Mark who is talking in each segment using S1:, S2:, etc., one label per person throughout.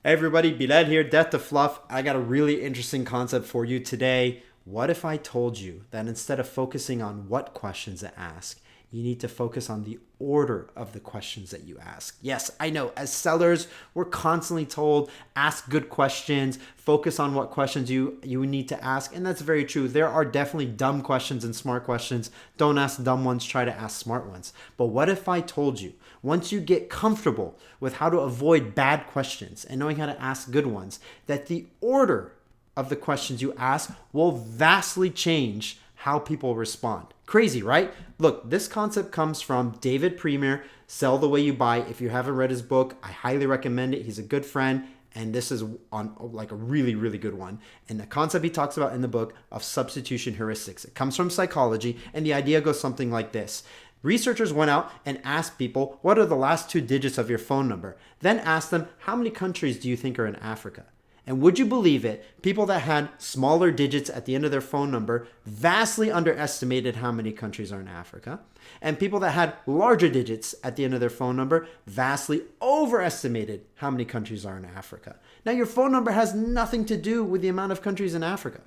S1: Hey everybody, BELAL here, Death to Fluff. I got a really interesting concept for you today. What if I told you that instead of focusing on what questions to ask, you need to focus on the order of the questions that you ask? Yes, I know, as sellers, we're constantly told, ask good questions, focus on what questions you need to ask, and that's very true. There are definitely dumb questions and smart questions. Don't ask dumb ones, try to ask smart ones. But what if I told you, once you get comfortable with how to avoid bad questions and knowing how to ask good ones, that the order of the questions you ask will vastly change how people respond? Crazy, right? Look, this concept comes from David Premier, Sell the Way You Buy. If you haven't read his book, I highly recommend it. He's a good friend, and this is on like a really, really good one. And the concept he talks about in the book of substitution heuristics. It comes from psychology, and the idea goes something like this. Researchers went out and asked people, what are the last two digits of your phone number? Then asked them, how many countries do you think are in Africa? And would you believe it, people that had smaller digits at the end of their phone number vastly underestimated how many countries are in Africa. And people that had larger digits at the end of their phone number vastly overestimated how many countries are in Africa. Now, your phone number has nothing to do with the amount of countries in Africa.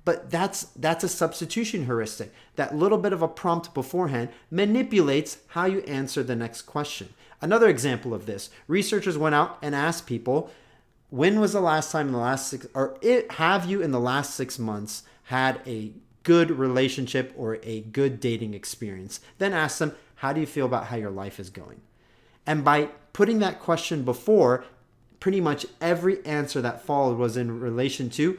S1: But that's a substitution heuristic. That little bit of a prompt beforehand manipulates how you answer the next question. Another example of this, researchers went out and asked people, when was the last time in the last have you in the last 6 months had a good relationship or a good dating experience? Then ask them, how do you feel about how your life is going? And by putting that question before, pretty much every answer that followed was in relation to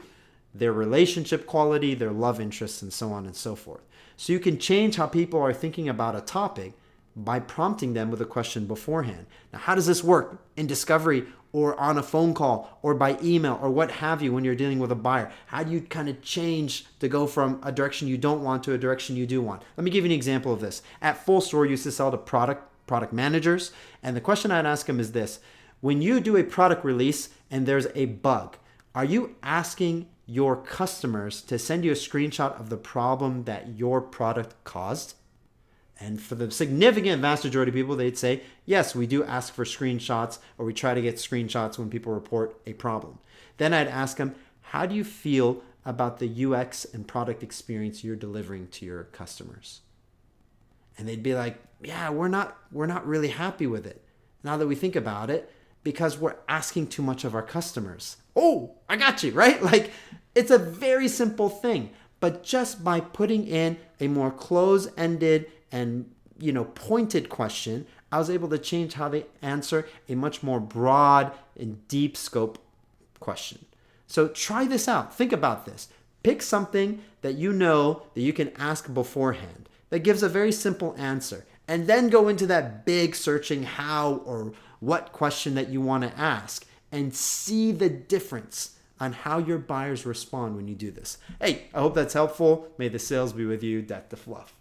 S1: their relationship quality, their love interests, and so on and so forth. So you can change how people are thinking about a topic by prompting them with a question beforehand. Now, how does this work in discovery or on a phone call or by email or what have you when you're dealing with a buyer? How do you kind of change to go from a direction you don't want to a direction you do want? Let me give you an example of this. At Full Store, I used to sell to product managers, and the question I'd ask them is this. When you do a product release and there's a bug, are you asking your customers to send you a screenshot of the problem that your product caused? And for the significant vast majority of people, they'd say, yes, we do ask for screenshots, or we try to get screenshots when people report a problem. Then I'd ask them, how do you feel about the UX and product experience you're delivering to your customers? And they'd be like, yeah, we're not really happy with it. Now that we think about it, because we're asking too much of our customers. Oh, I got you, right? Like, it's a very simple thing. But just by putting in a more close-ended and pointed question, I was able to change how they answer a much more broad and deep scope question. So try this out. Think about this. Pick something that you know that you can ask beforehand that gives a very simple answer, and then go into that big searching how or what question that you want to ask and see the difference on how your buyers respond when you do this. Hey, I hope that's helpful. May the sales be with you. Death to Fluff.